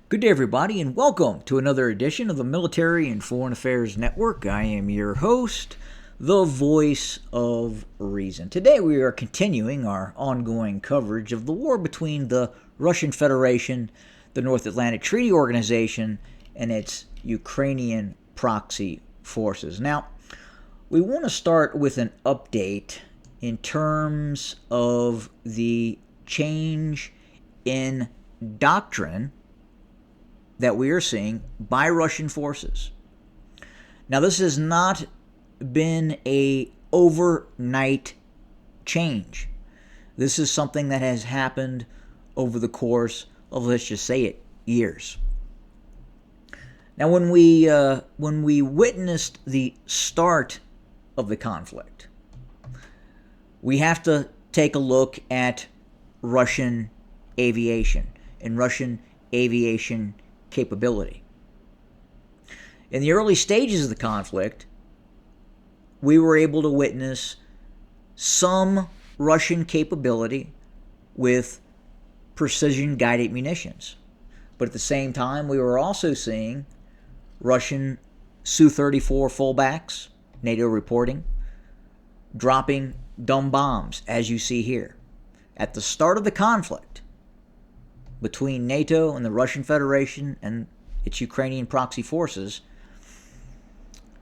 Good day, everybody, and welcome to another edition of the Military and Foreign Affairs Network. I am your host, the voice of reason. Today, we are continuing our ongoing coverage of the war between the Russian Federation, the North Atlantic Treaty Organization, and its Ukrainian proxy forces. Now, we want to start with an update in terms of the change in doctrine that we are seeing by Russian forces. Now, this has not been a overnight change. This is something that has happened over the course of, let's just say it, years. Now, when we witnessed the start of the conflict, we have to take a look at Russian aviation and Russian aviation capability. In the early stages of the conflict, we were able to witness some Russian capability with precision-guided munitions. But at the same time, we were also seeing Russian Su-34 fullbacks, NATO reporting, dropping dumb bombs, as you see here. At the start of the conflict between NATO and the Russian Federation and its Ukrainian proxy forces,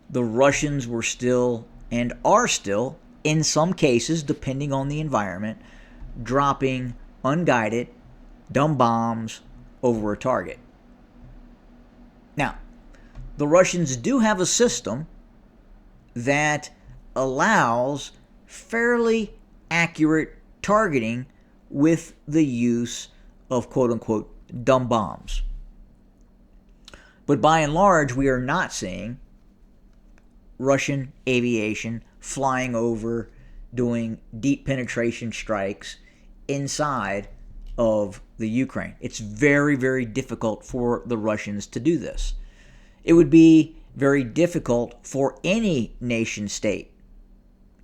the Russians were still, and are still, in some cases, depending on the environment, dropping unguided dumb bombs over a target. Now, the Russians do have a system that allows fairly accurate targeting with the use of quote-unquote dumb bombs. But by and large, we are not seeing Russian aviation flying over, doing deep penetration strikes inside of the Ukraine. It's very, very difficult for the Russians to do this. It would be very difficult for any nation state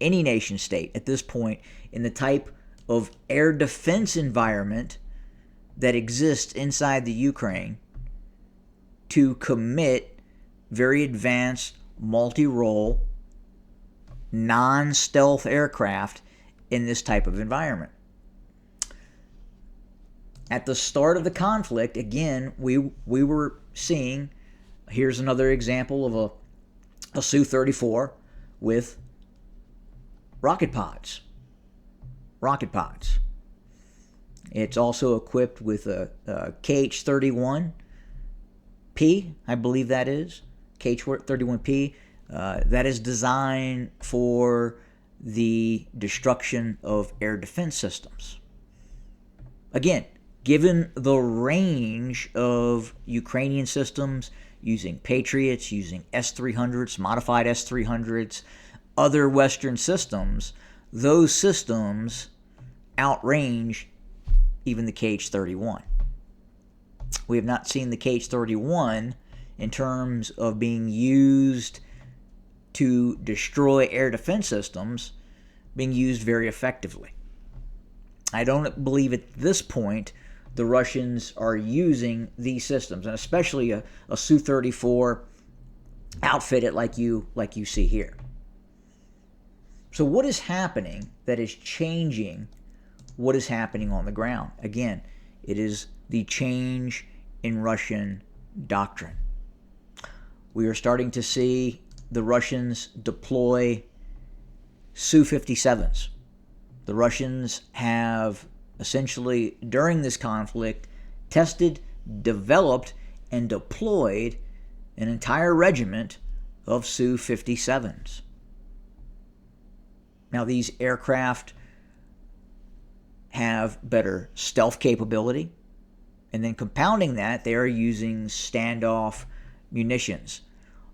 at this point in the type of air defense environment that exists inside the Ukraine to commit very advanced multi-role non-stealth aircraft in this type of environment. At the start of the conflict, again, we were seeing, here's another example of a Su-34 with rocket pods. It's also equipped with a KH-31P, I believe that is, KH-31P. That is designed for the destruction of air defense systems. Again, given the range of Ukrainian systems using Patriots, using S-300s, modified S-300s, other Western systems, those systems outrange even the KH-31. We have not seen the KH-31 in terms of being used to destroy air defense systems being used very effectively. I don't believe at this point the Russians are using these systems, and especially a Su-34 outfitted like you see here. So what is happening that is changing what is happening on the ground? Again, it is the change in Russian doctrine. We are starting to see the Russians deploy Su-57s. The Russians have essentially, during this conflict, tested, developed, and deployed an entire regiment of Su-57s. Now, these aircraft have better stealth capability, and then compounding that, they are using standoff munitions,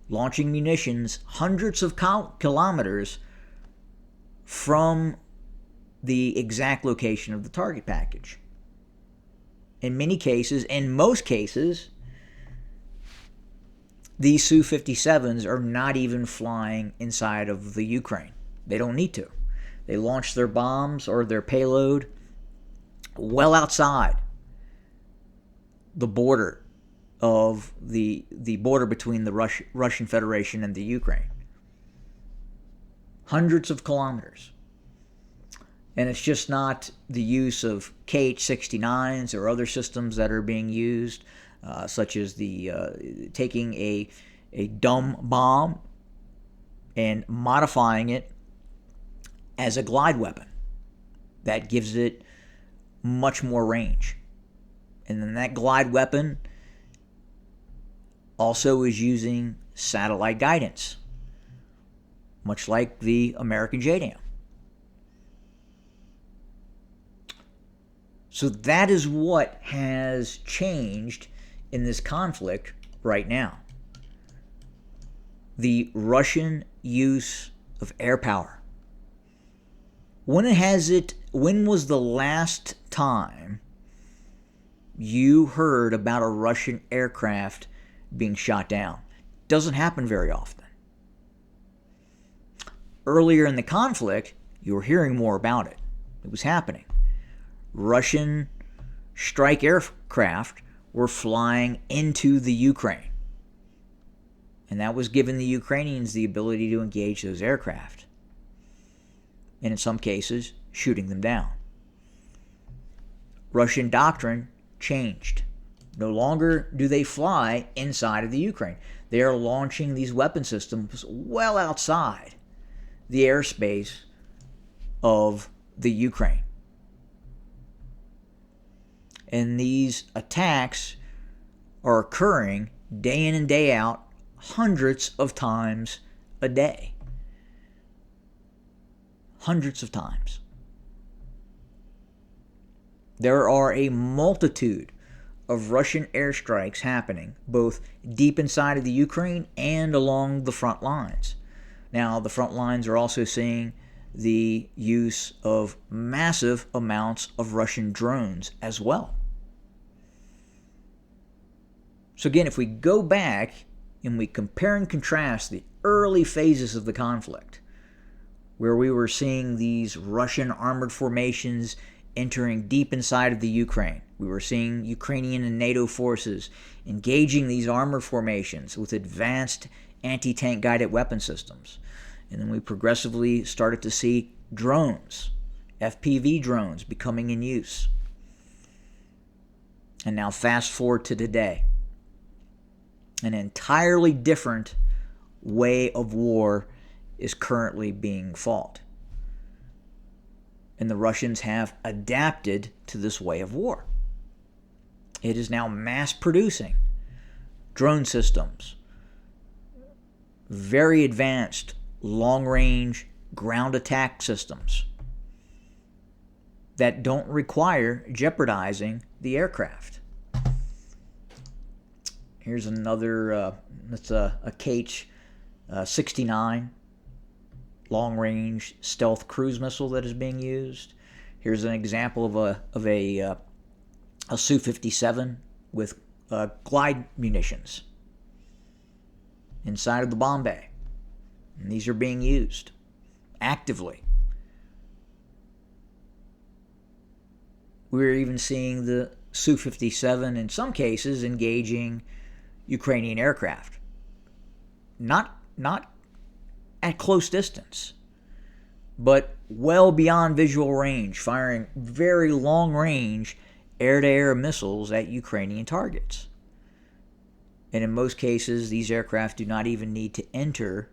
launching munitions hundreds of kilometers from the exact location of the target package. In most cases, these Su-57s are not even flying inside of the Ukraine. They don't need to. They launch their bombs or their payload well outside the border of the border between the Russian Federation and the Ukraine. Hundreds of kilometers. And it's just not the use of KH-69s or other systems that are being used, such as the taking a dumb bomb and modifying it as a glide weapon. That gives it much more range. And then that glide weapon also is using satellite guidance, much like the American JDAM. So that is what has changed in this conflict right now. The Russian use of air power. When was the last time you heard about a Russian aircraft being shot down? Doesn't happen very often. Earlier in the conflict, you were hearing more about it. It was happening. Russian strike aircraft were flying into the Ukraine. And that was giving the Ukrainians the ability to engage those aircraft. And in some cases, shooting them down. Russian doctrine changed. No longer do they fly inside of the Ukraine. They are launching these weapon systems well outside the airspace of the Ukraine. And these attacks are occurring day in and day out, hundreds of times a day. Hundreds of times. There are a multitude of Russian airstrikes happening, both deep inside of the Ukraine and along the front lines. Now, the front lines are also seeing the use of massive amounts of Russian drones as well. So again, if we go back and we compare and contrast the early phases of the conflict, where we were seeing these Russian armored formations entering deep inside of the Ukraine. We were seeing Ukrainian and NATO forces engaging these armored formations with advanced anti-tank guided weapon systems. And then we progressively started to see drones, FPV drones, becoming in use. And now fast forward to today. An entirely different way of war is currently being fought. And the Russians have adapted to this way of war. It is now mass producing drone systems, very advanced long-range ground attack systems that don't require jeopardizing the aircraft. Here's another, that's a KH-69 long-range stealth cruise missile that is being used. Here's an example of a Su-57 with glide munitions inside of the bomb bay. And these are being used actively. We're even seeing the Su-57 in some cases engaging Ukrainian aircraft. Not at close distance, but well beyond visual range, firing very long-range air-to-air missiles at Ukrainian targets. And in most cases, these aircraft do not even need to enter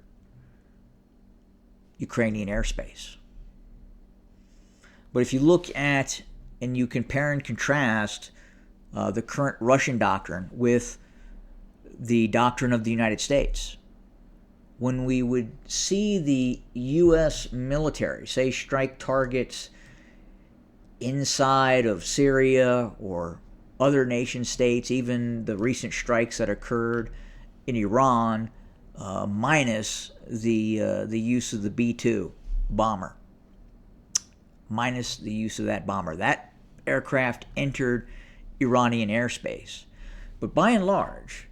Ukrainian airspace. But if you look at and you compare and contrast the current Russian doctrine with the doctrine of the United States, when we would see the U.S. military, say, strike targets inside of Syria or other nation states, even the recent strikes that occurred in Iran, minus the use of the B-2 bomber, minus the use of that bomber. That aircraft entered Iranian airspace. But by and large,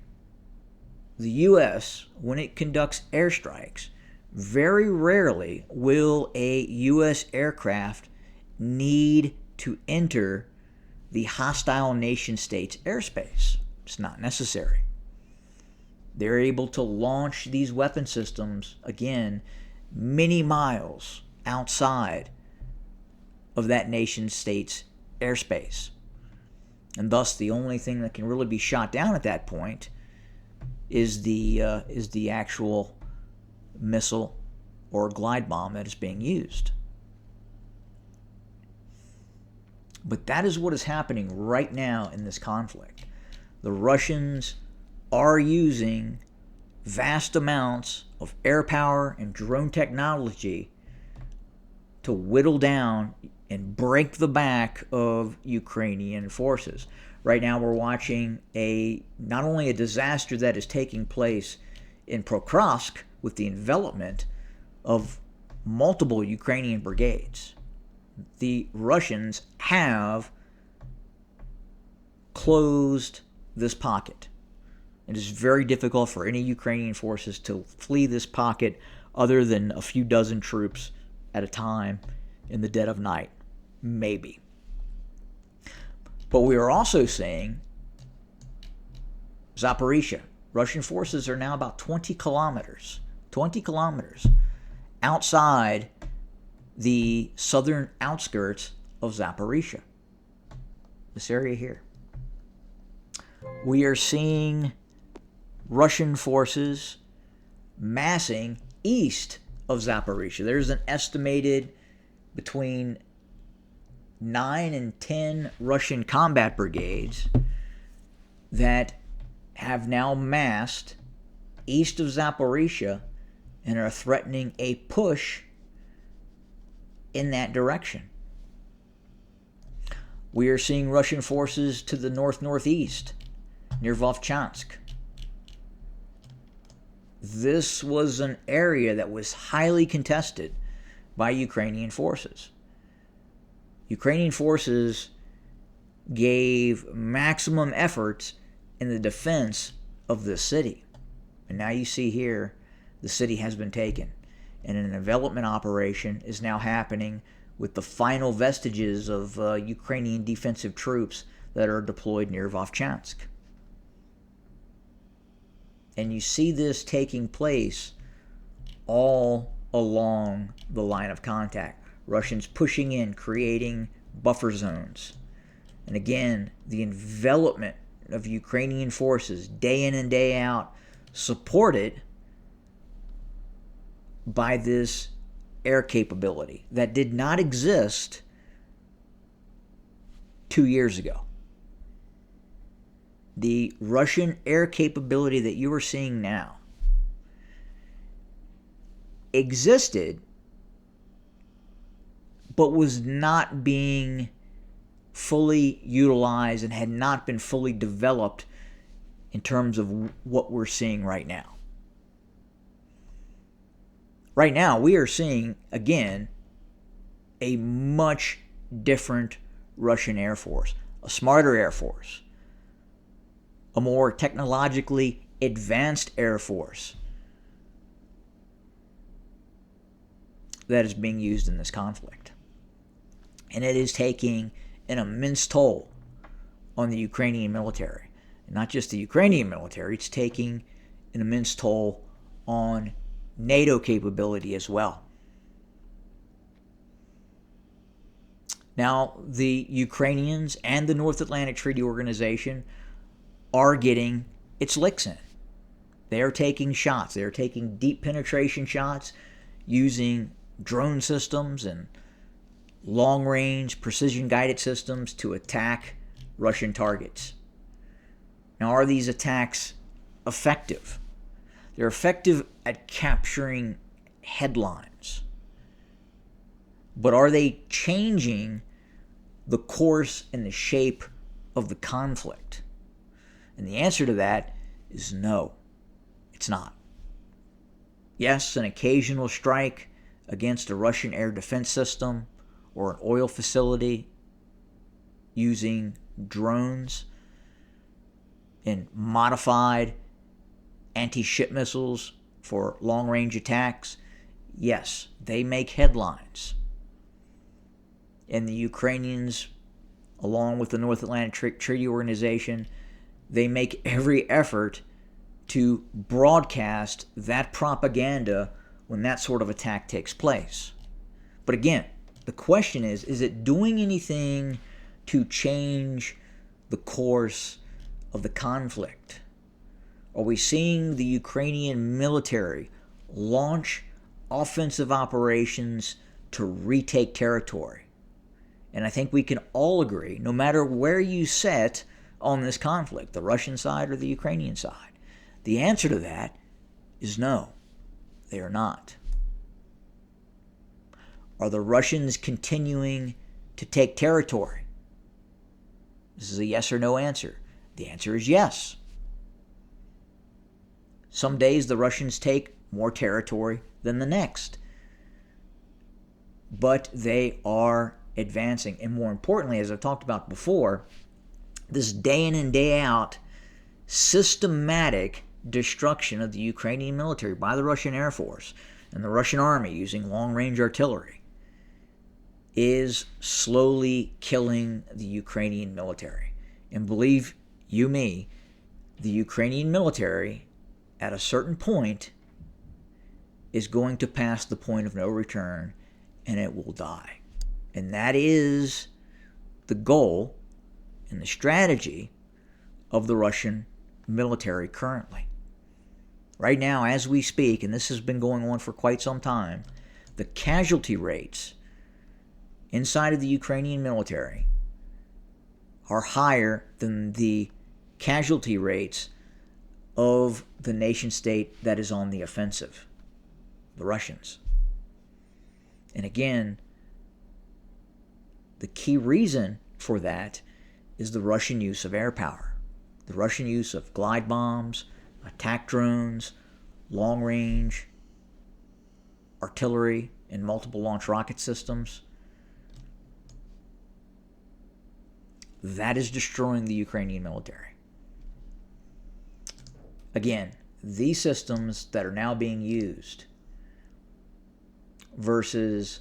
the U.S., when it conducts airstrikes, very rarely will a U.S. aircraft need to enter the hostile nation state's airspace. It's not necessary. They're able to launch these weapon systems, again, many miles outside of that nation state's airspace. And thus, the only thing that can really be shot down at that point is the actual missile or glide bomb that is being used. But that is what is happening right now in this conflict. The Russians are using vast amounts of air power and drone technology to whittle down and break the back of Ukrainian forces. Right now we're watching not only a disaster that is taking place in Pokrovsk with the envelopment of multiple Ukrainian brigades. The Russians have closed this pocket. It is very difficult for any Ukrainian forces to flee this pocket other than a few dozen troops at a time in the dead of night. Maybe. But we are also seeing Zaporizhia. Russian forces are now about 20 kilometers outside the southern outskirts of Zaporizhia. This area here. We are seeing Russian forces massing east of Zaporizhia. There's an estimated between 9 and 10 Russian combat brigades that have now massed east of Zaporizhia and are threatening a push in that direction. We are seeing Russian forces to the north-northeast near Vovchansk. This was an area that was highly contested by Ukrainian forces. Ukrainian forces gave maximum efforts in the defense of this city. And now you see here, the city has been taken. And an envelopment operation is now happening with the final vestiges of Ukrainian defensive troops that are deployed near Vovchansk. And you see this taking place all along the line of contact. Russians pushing in, creating buffer zones. And again, the envelopment of Ukrainian forces day in and day out, supported by this air capability that did not exist 2 years ago. The Russian air capability that you are seeing now existed, but was not being fully utilized and had not been fully developed in terms of what we're seeing right now. Right now, we are seeing, again, a much different Russian Air Force, a smarter Air Force, a more technologically advanced Air Force that is being used in this conflict. And it is taking an immense toll on the Ukrainian military. And not just the Ukrainian military, it's taking an immense toll on NATO capability as well. Now, the Ukrainians and the North Atlantic Treaty Organization are getting its licks in. They are taking shots. They are taking deep penetration shots using drone systems and long-range precision-guided systems to attack Russian targets. Now, are these attacks effective? They're effective at capturing headlines. But are they changing the course and the shape of the conflict? And the answer to that is no, it's not. Yes, an occasional strike against a Russian air defense system or an oil facility using drones and modified anti-ship missiles for long-range attacks, yes, they make headlines. And the Ukrainians, along with the North Atlantic Treaty Organization, they make every effort to broadcast that propaganda when that sort of attack takes place. But again, the question is it doing anything to change the course of the conflict? Are we seeing the Ukrainian military launch offensive operations to retake territory? And I think we can all agree, no matter where you sit on this conflict, the Russian side or the Ukrainian side, the answer to that is no, they are not. Are the Russians continuing to take territory? This is a yes or no answer. The answer is yes. Some days the Russians take more territory than the next. But they are advancing. And more importantly, as I've talked about before, this day in and day out systematic destruction of the Ukrainian military by the Russian Air Force and the Russian Army using long-range artillery is slowly killing the Ukrainian military. And believe you me, the Ukrainian military at a certain point is going to pass the point of no return and it will die. And that is the goal and the strategy of the Russian military currently. Right now, as we speak, and this has been going on for quite some time, the casualty rates inside of the Ukrainian military are higher than the casualty rates of the nation state that is on the offensive, the Russians. And again, the key reason for that is the Russian use of air power, the Russian use of glide bombs, attack drones, long-range artillery, and multiple launch rocket systems. That is destroying the Ukrainian military. Again, these systems that are now being used versus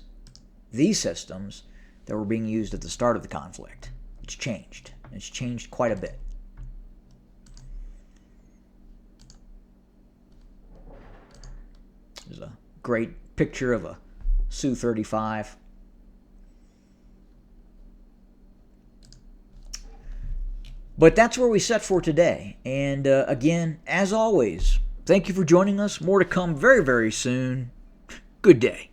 these systems that were being used at the start of the conflict. It's changed. It's changed quite a bit. There's a great picture of a Su-35. But that's where we set for today. And again, as always, thank you for joining us. More to come very, very soon. Good day.